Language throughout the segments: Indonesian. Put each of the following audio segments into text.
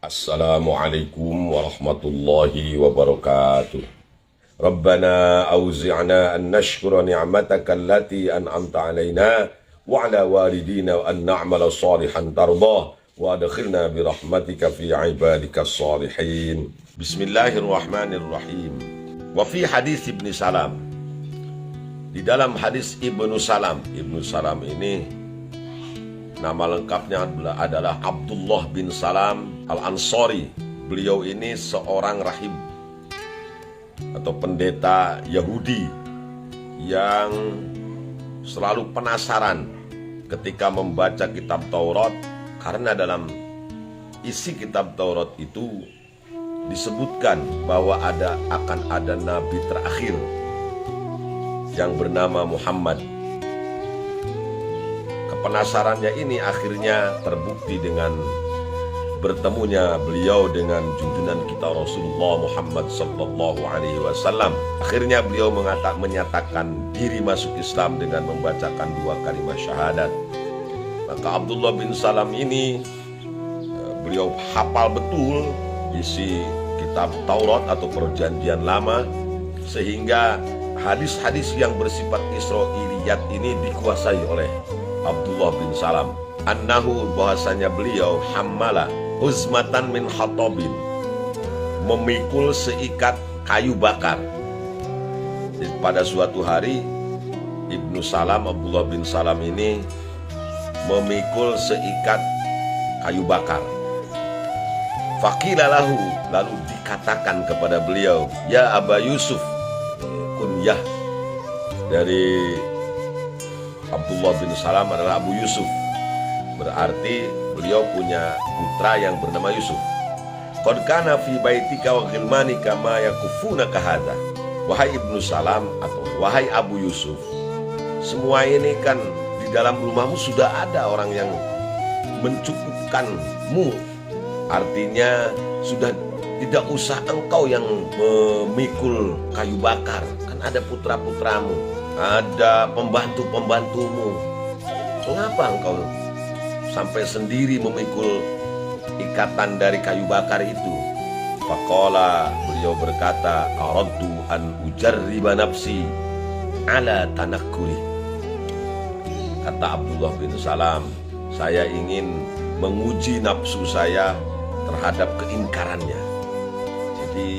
Assalamualaikum warahmatullahi wabarakatuh. Rabbana auzi'na an nashkura ni'mataka allati an'amta alaina wa ala walidina wa an na'mala salihan tardah wa adkhilna bi rahmatika fi ibadika salihin. Bismillahirrahmanirrahim. Wa fi hadis Ibnu Salam, di dalam hadis Ibnu Salam ini nama lengkapnya adalah Abdullah bin Salam Al-Ansari. Beliau ini seorang rahib atau pendeta Yahudi yang selalu penasaran ketika membaca kitab Taurat, karena dalam isi kitab Taurat itu disebutkan bahwa akan ada nabi terakhir yang bernama Muhammad. Kepenasarannya ini akhirnya terbukti dengan bertemunya beliau dengan junjungan kita Rasulullah Muhammad sallallahu alaihi wasallam. Akhirnya beliau menyatakan diri masuk Islam dengan membacakan 2 kalimat syahadat. Maka Abdullah bin Salam ini beliau hafal betul isi kitab Taurat atau Perjanjian Lama, sehingga hadis-hadis yang bersifat Israiliyat ini dikuasai oleh Abdullah bin Salam. Annahu, bahasanya beliau hammala huzmatan min hatabin, memikul seikat kayu bakar. Pada suatu hari Ibnu Salam, Abdullah bin Salam ini memikul seikat kayu bakar. Faqila lahu, lalu dikatakan kepada beliau, ya Aba Yusuf, kunyah dari Abdullah bin Salam adalah Abu Yusuf, berarti beliau punya putra yang bernama Yusuf. Qad kana fi baitika wa ghilmanika ma yakufunaka hadza. Wahai Ibnu Salam atau wahai Abu Yusuf, semua ini kan di dalam rumahmu sudah ada orang yang mencukupkanmu. Artinya sudah tidak usah engkau yang memikul kayu bakar, kan ada putra-putramu, ada pembantu-pembantumu. Mengapa engkau sampai sendiri memikul ikatan dari kayu bakar itu? Faqala, beliau berkata, aradtu an ujarriba nafsi ala tanakkuri. Kata Abdullah bin Salam, saya ingin menguji nafsu saya terhadap keingkarannya. Jadi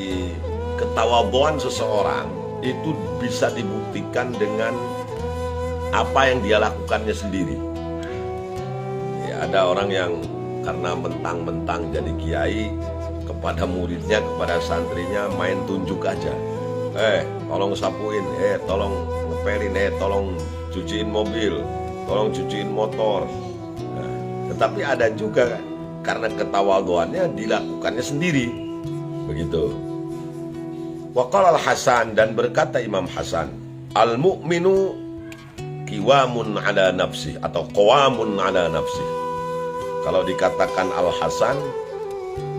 ketawadhuan seseorang itu bisa dibuktikan dengan apa yang dia lakukannya sendiri. Ada orang yang karena mentang-mentang jadi kiai, kepada muridnya, kepada santrinya main tunjuk aja. Tolong sapuin, tolong ngepelin, tolong cuciin mobil, tolong cuciin motor. Nah, tetapi ada juga karena ketawadhuannya dilakukannya sendiri. Begitu. Waqala Al-Hasan, dan berkata Imam Hasan, al-mu'minu qiwamun ala nafsi atau qawamun ala nafsi. Kalau dikatakan Al-Hasan,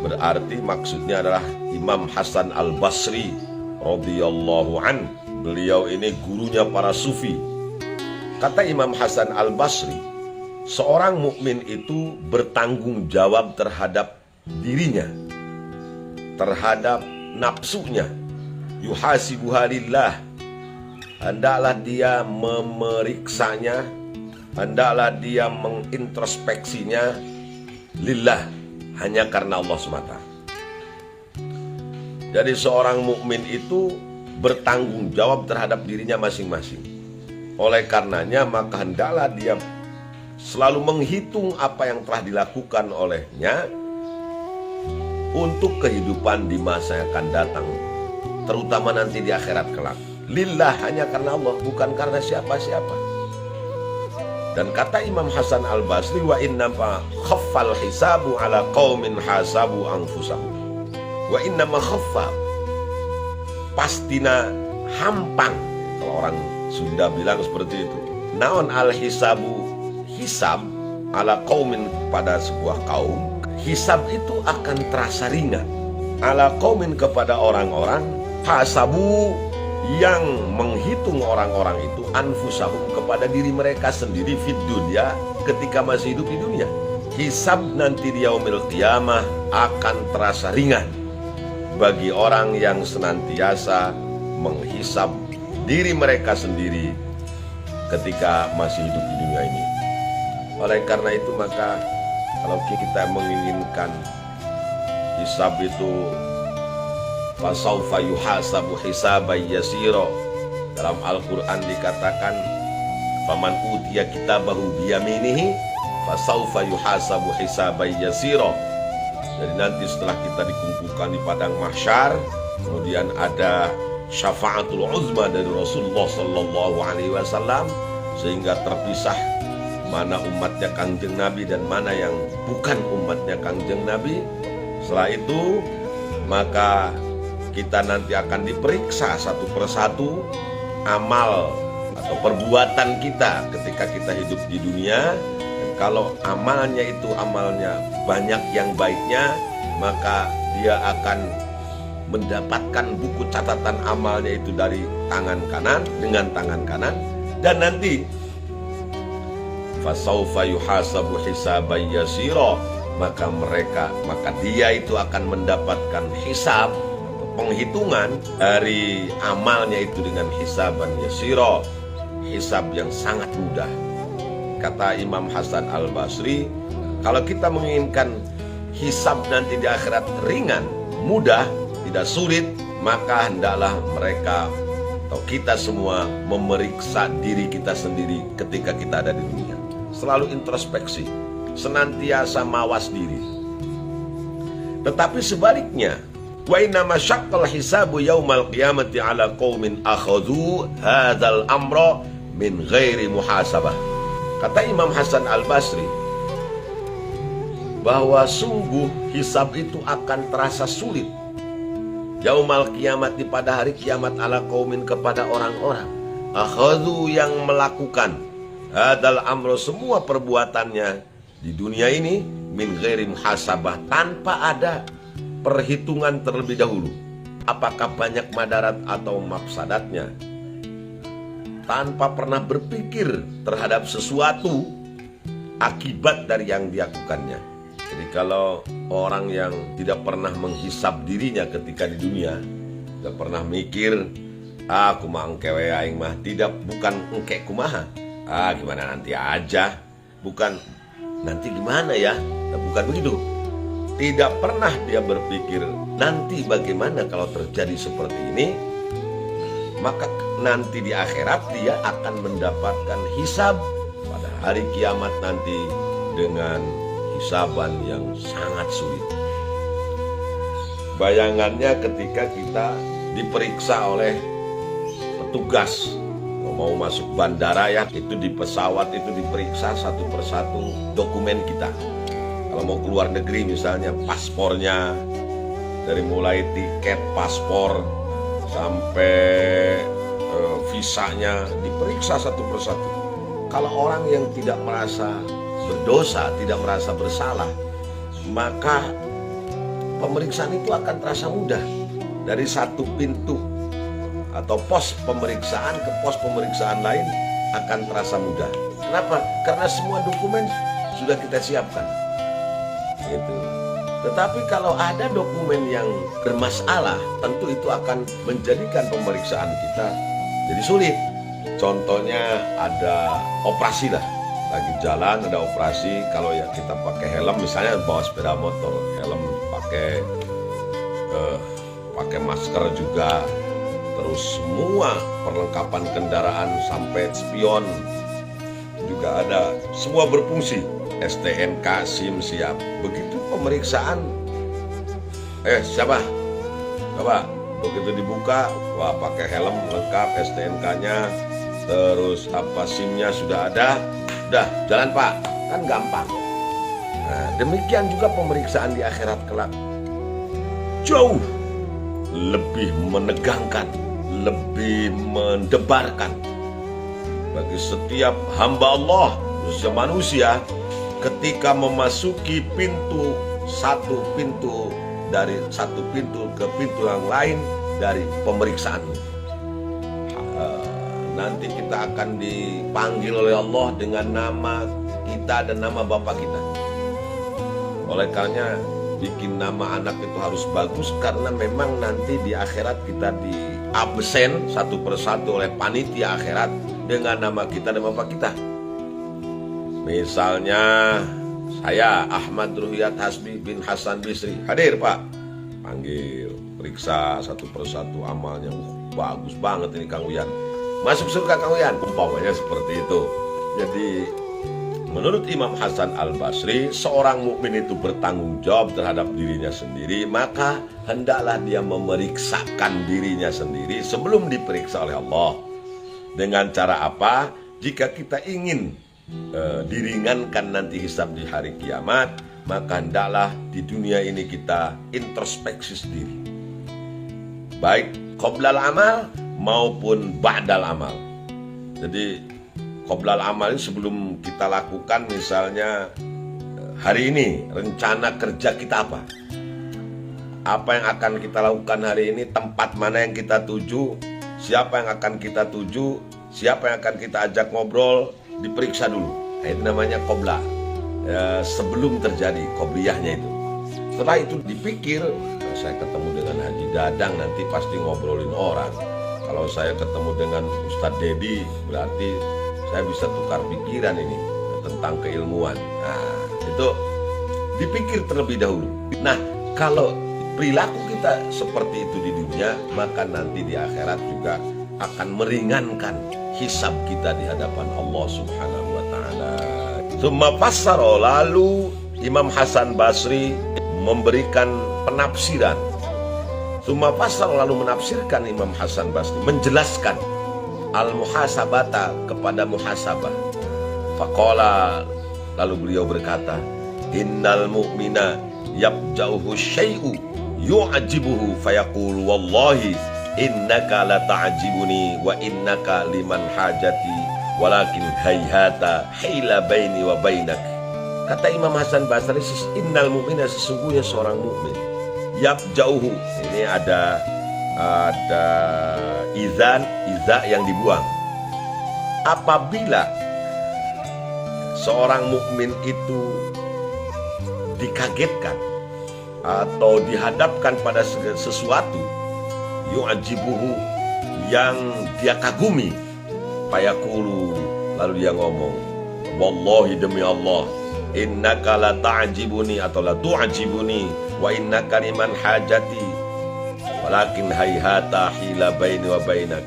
berarti maksudnya adalah Imam Hasan Al-Basri radhiyallahu an. Beliau ini gurunya para sufi. Kata Imam Hasan Al-Basri, seorang mukmin itu bertanggung jawab terhadap dirinya, terhadap nafsunya. Yuhasibuha lillah, hendaklah dia memeriksanya, hendaklah dia mengintrospeksinya lillah, hanya karena Allah semata. Jadi seorang mukmin itu bertanggung jawab terhadap dirinya masing-masing. Oleh karenanya maka hendaklah dia selalu menghitung apa yang telah dilakukan olehnya untuk kehidupan di masa yang akan datang, terutama nanti di akhirat kelak. Lillah, hanya karena Allah, bukan karena siapa-siapa. Dan kata Imam Hasan Al-Basri, wa innama khaffal hisabu ala qaumin hasabu anfusahum. Wa innama khaffa, pastina hampang. Kalau orang Sunda bilang seperti itu. Naon al-hisabu, hisab ala qaumin, pada sebuah kaum. Hisab itu akan terasa ringan. Ala qaumin, kepada orang-orang, hasabu, yang menghitung orang-orang itu anfusahum, kepada diri mereka sendiri, fid dunya, ketika masih hidup di dunia. hisab nanti di yaumil qiyamah akan terasa ringan bagi orang yang senantiasa menghisab diri mereka sendiri ketika masih hidup di dunia ini. Oleh karena itu maka kalau kita menginginkan hisab itu fasaufa yuhasabu hisaban yasira, dalam Al-Quran dikatakan faman utiya kitabahu biyaminihi fasaufa yuhasabu hisaban yasira. Jadi nanti setelah kita dikumpulkan di padang mahsyar, kemudian ada syafaatul uzma dari Rasulullah sallallahu alaihi wasallam, sehingga terpisah mana umatnya Kangjeng Nabi dan mana yang bukan umatnya Kangjeng Nabi. Setelah itu maka kita nanti akan diperiksa satu persatu amal atau perbuatan kita ketika kita hidup di dunia. Dan kalau amalnya itu amalnya banyak yang baiknya, maka dia akan mendapatkan buku catatan amalnya itu dari tangan kanan, dengan tangan kanan. Dan nanti fasaufa yuhasabu hisaban yasira, maka dia itu akan mendapatkan hisab, penghitungan dari amalnya itu dengan hisaban yasira, hisab yang sangat mudah. Kata Imam Hasan Al-Basri, kalau kita menginginkan hisab nanti di akhirat ringan, mudah, tidak sulit, maka hendaklah mereka atau kita semua memeriksa diri kita sendiri ketika kita ada di dunia. Selalu introspeksi, senantiasa mawas diri. Tetapi sebaliknya, wa inna masyaqqal hisabu yaumal qiyamati ala qaumin akhadhu hadzal amra min ghairi muhasabah. Kata Imam Hasan Al-Basri bahwa sungguh hisab itu akan terasa sulit yaumal qiyamati, pada hari kiamat, ala qaumin, kepada orang-orang akhadhu yang melakukan hadzal amra, semua perbuatannya di dunia ini, min ghairi muhasabah, tanpa ada perhitungan terlebih dahulu apakah banyak madarat atau mafsadatnya, tanpa pernah berpikir terhadap sesuatu akibat dari yang dilakukannya. Jadi kalau orang yang tidak pernah menghisab dirinya ketika di dunia, tidak pernah mikir aku mah engke we aing mah, bukan engke kumaha, gimana nanti aja, bukan nanti gimana ya, bukan begitu. Tidak pernah dia berpikir nanti bagaimana kalau terjadi seperti ini, maka nanti di akhirat dia akan mendapatkan hisab pada hari kiamat nanti dengan hisaban yang sangat sulit. Bayangannya ketika kita diperiksa oleh petugas mau masuk bandara ya, itu di pesawat itu diperiksa satu persatu dokumen kita. Kalau mau keluar negeri misalnya, paspornya, dari mulai tiket paspor sampai visanya diperiksa satu persatu. Kalau orang yang tidak merasa berdosa, tidak merasa bersalah, maka pemeriksaan itu akan terasa mudah. Dari satu pintu atau pos pemeriksaan ke pos pemeriksaan lain akan terasa mudah. Kenapa? Karena semua dokumen sudah kita siapkan. Gitu. Tetapi kalau ada dokumen yang bermasalah, tentu itu akan menjadikan pemeriksaan kita jadi sulit. Contohnya ada operasi lah, lagi jalan ada operasi, kalau ya kita pakai helm, misalnya bawa sepeda motor, helm pakai masker juga, terus semua perlengkapan kendaraan sampai spion juga ada, semua berfungsi, STNK, SIM siap. Begitu pemeriksaan, siapa? Bapak, begitu dibuka, wah pakai helm lengkap, STNK-nya, terus SIM-nya sudah ada, udah jalan Pak, kan gampang. Nah, demikian juga pemeriksaan di akhirat kelak, jauh lebih menegangkan, lebih mendebarkan bagi setiap hamba Allah, khususnya manusia, ketika memasuki satu pintu dari satu pintu ke pintu yang lain dari pemeriksaan. Nanti kita akan dipanggil oleh Allah dengan nama kita dan nama Bapak kita. Oleh karenanya bikin nama anak itu harus bagus, karena memang nanti di akhirat kita di absen satu persatu oleh panitia akhirat dengan nama kita dan bapak kita. Misalnya saya Ahmad Ruhiyat Hasbi bin Hasan Bisri, hadir Pak, panggil, periksa satu persatu amalnya. Bagus banget ini Kang Uyan, masuk surga Kang Uyan, umpamanya seperti itu. Jadi menurut Imam Hasan Al-Basri, seorang mukmin itu bertanggung jawab terhadap dirinya sendiri, maka hendaklah dia memeriksakan dirinya sendiri sebelum diperiksa oleh Allah. Dengan cara apa? Jika kita ingin diringankan nanti hisab di hari kiamat, maka hendaklah di dunia ini kita introspeksi sendiri, baik qoblal amal maupun ba'dal amal. Jadi qoblal amal sebelum kita lakukan, misalnya hari ini rencana kerja kita apa? Apa yang akan kita lakukan hari ini, tempat mana yang kita tuju, siapa yang akan kita tuju, siapa yang akan kita ajak ngobrol, diperiksa dulu. Nah, itu namanya qobla. Sebelum terjadi qobliyahnya itu. Setelah itu dipikir, saya ketemu dengan Haji Dadang nanti pasti ngobrolin orang. Kalau saya ketemu dengan Ustadz Dedi, berarti saya bisa tukar pikiran ini tentang keilmuan. Nah, itu dipikir terlebih dahulu. Nah, kalau perilaku kita seperti itu di dunia, maka nanti di akhirat juga akan meringankan hisab kita di hadapan Allah Subhanahu wa taala. Tsumma fassara, lalu Imam Hasan Basri memberikan penafsiran. Tsumma fassara, lalu menafsirkan Imam Hasan Basri, menjelaskan al-muhasabata kepada muhasabah. Faqala, lalu beliau berkata, innal mu'mina yabja'uhu syai'u yu'ajibuhu fayaqulu wallahi innaka la ta'ajibuni wa innaka liman hajati walakin hayhata hila baini wa bainak. Kata Imam Hasan Basri, innal mu'mina, sesungguhnya seorang mukmin, yabja'uhu, ini ada iza yang dibuang. Apabila seorang mukmin itu dikagetkan atau dihadapkan pada sesuatu yu'ajibuhu, yang dia kagumi, fayaqulu, lalu dia ngomong, wallahi, demi Allah, innaka la ta'ajibuni atau la tu'ajibuni wa innaka liman hajati walakin hayhata hila baini wa bainak.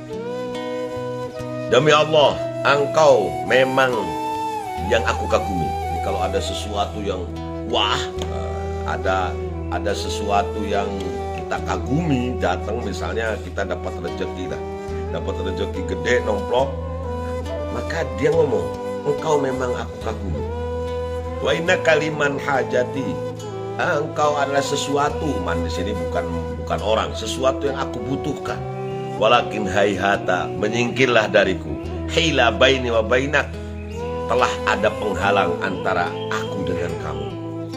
Demi Allah, engkau memang yang aku kagumi. Jadi kalau ada sesuatu yang wah, ada sesuatu yang kita kagumi datang, misalnya kita dapat rezeki lah, dapat rezeki gede nomplok, maka dia ngomong, engkau memang aku kagumi. Wa innaka liman hajati, engkau adalah sesuatu, man di sini bukan orang, sesuatu yang aku butuhkan. Walakin hayhata, menyingkirlah dariku, hila baini wa bainak, telah ada penghalang antara aku dengan kamu.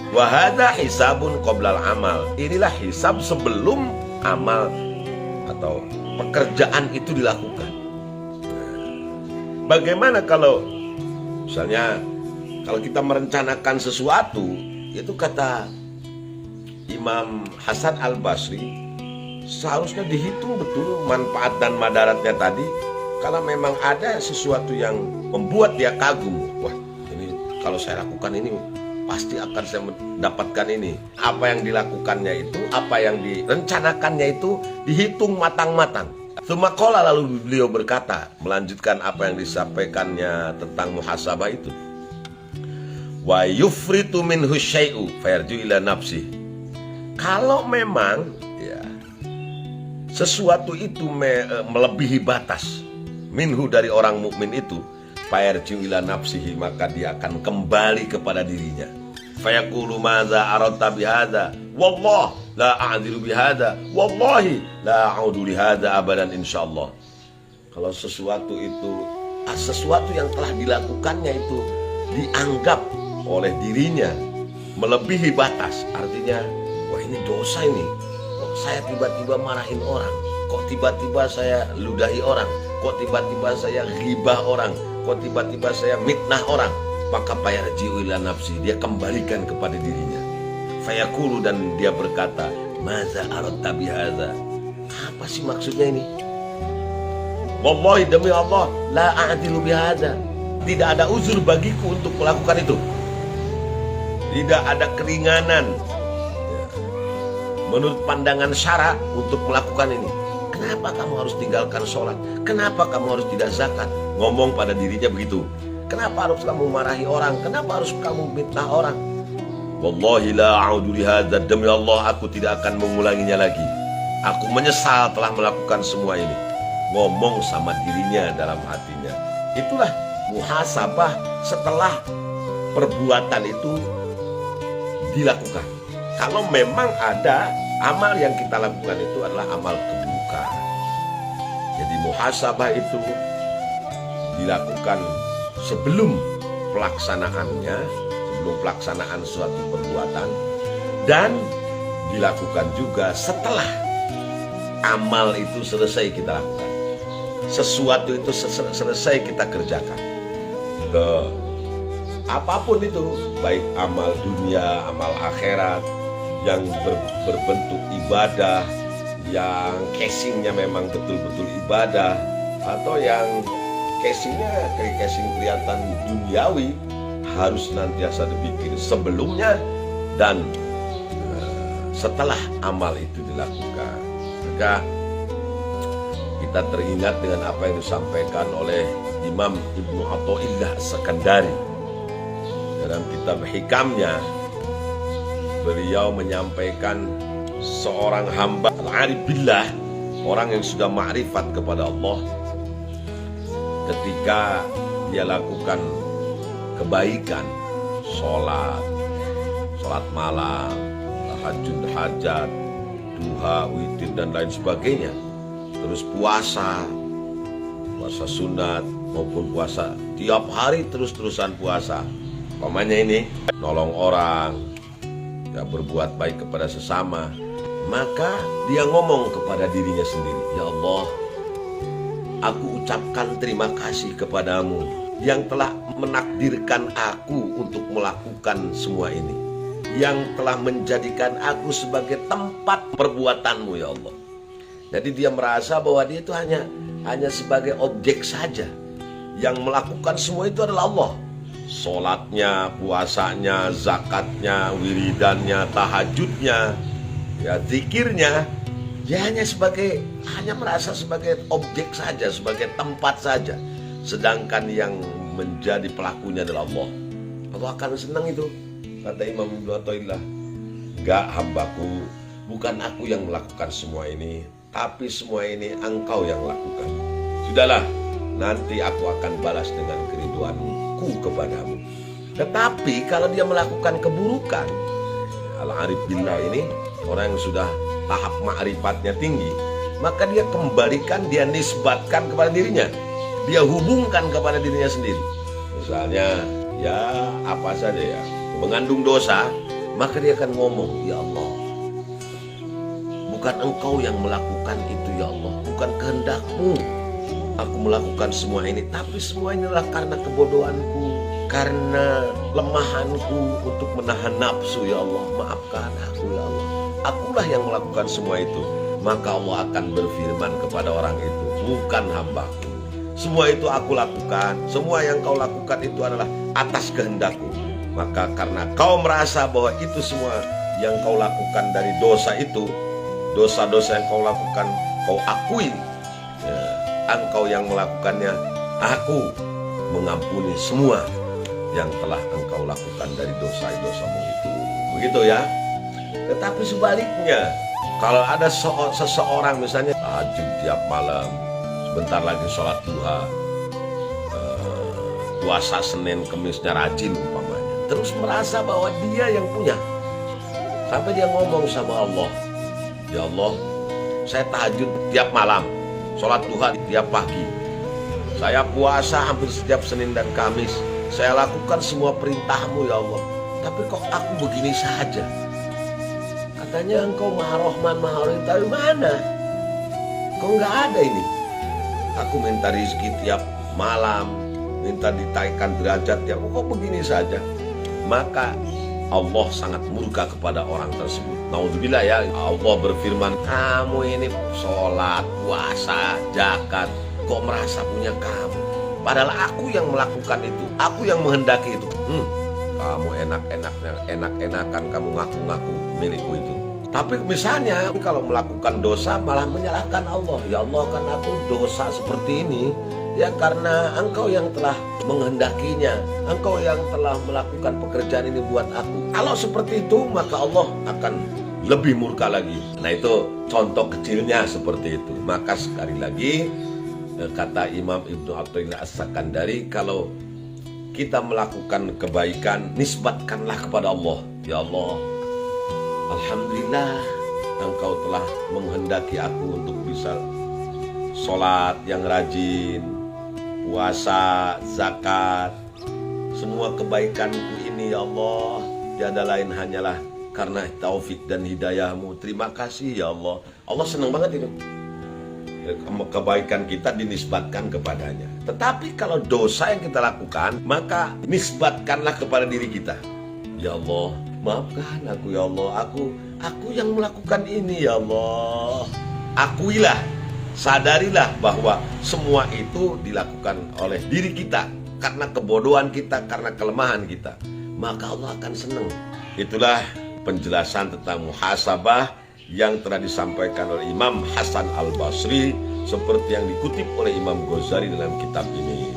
Wa hadza hisabun qoblal amal, inilah hisab sebelum amal atau pekerjaan itu dilakukan. Bagaimana kalau misalnya kalau kita merencanakan sesuatu, itu kata Imam Hasan Al-Basri, seharusnya dihitung betul manfaat dan madaratnya tadi. Kalau memang ada sesuatu yang membuat dia kagum, wah ini kalau saya lakukan ini pasti akan saya mendapatkan ini. Apa yang dilakukannya itu, apa yang direncanakannya itu dihitung matang-matang. Tsumaqala, lalu beliau berkata, melanjutkan apa yang disampaikannya tentang muhasabah itu. Wa yufritu minhu syai'u fayarju ila nafsi. Kalau memang ya, sesuatu itu melebihi batas minhu, dari orang mukmin itu, fayarju ila nafsihi, maka dia akan kembali kepada dirinya. Fayaqulu madza aradta bihadza, wallah la a'dzilu bihadza, wallahi la a'udu lihadza abadan insyaallah. Kalau sesuatu itu, sesuatu yang telah dilakukannya itu dianggap oleh dirinya melebihi batas, artinya wah ini dosa ini, kok saya tiba-tiba marahin orang, kok tiba-tiba saya ludahi orang, kok tiba-tiba saya ghibah orang, kok tiba-tiba saya mitnah orang, maka fayarji'u ila nafsi, dia kembalikan kepada dirinya. Fayaqulu, dan dia berkata, maza aradta bihadza, apa sih maksudnya ini? Wallahi, demi Allah, la a'dilu bihadza, tidak ada uzur bagiku untuk melakukan itu. Tidak ada keringanan menurut pandangan syara untuk melakukan ini. Kenapa kamu harus tinggalkan sholat? Kenapa kamu harus tidak zakat? Ngomong pada dirinya begitu. Kenapa harus kamu marahi orang? Kenapa harus kamu fitnah orang? Wallahi la a'udu lihadza, demi Allah aku tidak akan mengulanginya lagi. Aku menyesal telah melakukan semua ini. Ngomong sama dirinya dalam hatinya. Itulah muhasabah setelah perbuatan itu dilakukan. Kalau memang ada amal yang kita lakukan itu adalah amal keburukan. Jadi muhasabah itu dilakukan sebelum pelaksanaannya, sebelum pelaksanaan suatu perbuatan, dan dilakukan juga setelah amal itu selesai kita lakukan. Sesuatu itu selesai kita kerjakan. Apapun itu, baik amal dunia, amal akhirat, yang berbentuk ibadah, yang casingnya memang betul-betul ibadah, atau yang casingnya kayak casing kelihatan duniawi, harus senantiasa dipikir sebelumnya dan setelah amal itu dilakukan. Maka kita teringat dengan apa yang disampaikan oleh Imam Ibnu Athaillah As-Sakandari dalam kitab Hikamnya. Beliau menyampaikan seorang hamba al-arif billah, orang yang sudah ma'rifat kepada Allah, ketika dia lakukan kebaikan, sholat malam, tahajud hajat, duha, witir, dan lain sebagainya, terus puasa sunat maupun puasa tiap hari, terus-terusan puasa, umpamanya ini nolong orang, ya, berbuat baik kepada sesama, maka dia ngomong kepada dirinya sendiri, ya Allah, aku ucapkan terima kasih kepadamu yang telah menakdirkan aku untuk melakukan semua ini, yang telah menjadikan aku sebagai tempat perbuatanmu, ya Allah. Jadi dia merasa bahwa dia itu hanya sebagai objek saja. Yang melakukan semua itu adalah Allah. Sholatnya, puasanya, zakatnya, wiridannya, tahajudnya, ya, zikirnya, dia hanya merasa sebagai objek saja, sebagai tempat saja. Sedangkan yang menjadi pelakunya adalah Allah. Allah akan senang itu, kata Imam Ibnu Athaillah. Enggak, hambaku, bukan aku yang melakukan semua ini, tapi semua ini engkau yang lakukan. Sudahlah, nanti aku akan balas dengan keriduanku kepadamu. Tetapi kalau dia melakukan keburukan, al-arif billah ini orang yang sudah tahap ma'rifatnya tinggi, maka dia kembalikan, dia nisbatkan kepada dirinya, dia hubungkan kepada dirinya sendiri. Misalnya, ya apa saja ya, mengandung dosa, maka dia akan ngomong, ya Allah, bukan engkau yang melakukan itu, ya Allah, bukan kehendakmu aku melakukan semua ini, tapi semua ini adalah karena kebodohanku, karena lemahanku untuk menahan nafsu, ya Allah, maafkan aku, ya Allah, akulah yang melakukan semua itu. Maka Allah akan berfirman kepada orang itu, bukan hambaku, semua itu aku lakukan, semua yang kau lakukan itu adalah atas kehendakku. Maka karena kau merasa bahwa itu semua yang kau lakukan dari dosa itu, dosa-dosa yang kau lakukan, kau akui, ya, engkau yang melakukannya, aku mengampuni semua yang telah engkau lakukan dari dosa-dosamu itu. Begitu ya. Tetapi sebaliknya, kalau ada seseorang misalnya tahajud tiap malam, sebentar lagi sholat duha, puasa Senin Kemisnya rajin umpamanya, terus merasa bahwa dia yang punya, sampai dia ngomong sama Allah, ya Allah, saya tahajud tiap malam, sholat duha tiap pagi, saya puasa hampir setiap Senin dan Kamis, saya lakukan semua perintahmu, ya Allah, tapi kok aku begini saja? Katanya engkau Maha Rahman, Maha Rahim, tapi mana? Kok nggak ada ini? Aku minta rizki tiap malam, minta ditaikkan derajat tiap, kok begini saja? Maka Allah sangat murka kepada orang tersebut. Naudzubillah ya, Allah berfirman, kamu ini sholat, puasa, zakat, kok merasa punya kamu? Padahal aku yang melakukan itu, aku yang menghendaki itu. Kamu enak-enakan kamu ngaku-ngaku milikku itu. Tapi misalnya kalau melakukan dosa malah menyalahkan Allah. Ya Allah, kan aku dosa seperti ini ya karena engkau yang telah menghendakinya, engkau yang telah melakukan pekerjaan ini buat aku. Kalau seperti itu maka Allah akan lebih murka lagi. Nah, itu contoh kecilnya seperti itu. Maka sekali lagi kata Imam Ibnu Athaillah As-Sakandari, kalau kita melakukan kebaikan, nisbatkanlah kepada Allah. Ya Allah, alhamdulillah engkau telah menghendaki aku untuk bisa sholat yang rajin, puasa, zakat, semua kebaikanku ini ya Allah tiada lain hanyalah karena taufik dan hidayahmu. Terima kasih ya Allah. Allah senang banget itu, kebaikan kita dinisbatkan kepadanya. Tetapi kalau dosa yang kita lakukan, maka nisbatkanlah kepada diri kita. Ya Allah, maafkan aku ya Allah, aku yang melakukan ini ya Allah. Akuilah, sadarilah bahwa semua itu dilakukan oleh diri kita karena kebodohan kita, karena kelemahan kita. Maka Allah akan senang. Itulah penjelasan tentang muhasabah yang telah disampaikan oleh Imam Hasan Al-Basri seperti yang dikutip oleh Imam Ghazali dalam kitab ini.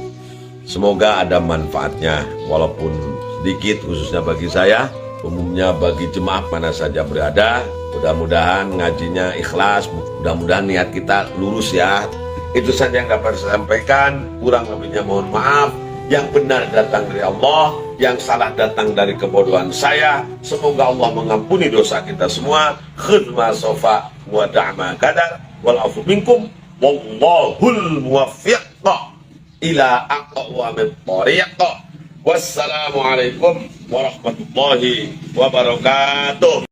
Semoga ada manfaatnya walaupun sedikit, khususnya bagi saya, umumnya bagi jemaah mana saja berada. Mudah-mudahan ngajinya ikhlas, mudah-mudahan niat kita lurus ya. Itu saja yang dapat saya sampaikan, kurang lebihnya mohon maaf. Yang benar datang dari Allah, yang salah datang dari kebodohan saya. Semoga Allah mengampuni dosa kita semua. Khidma sofa wa da'ma kadar wal afu minkum wallahul muwaffiq ila aqwamit thariq. Wassalamualaikum warahmatullahi wabarakatuh.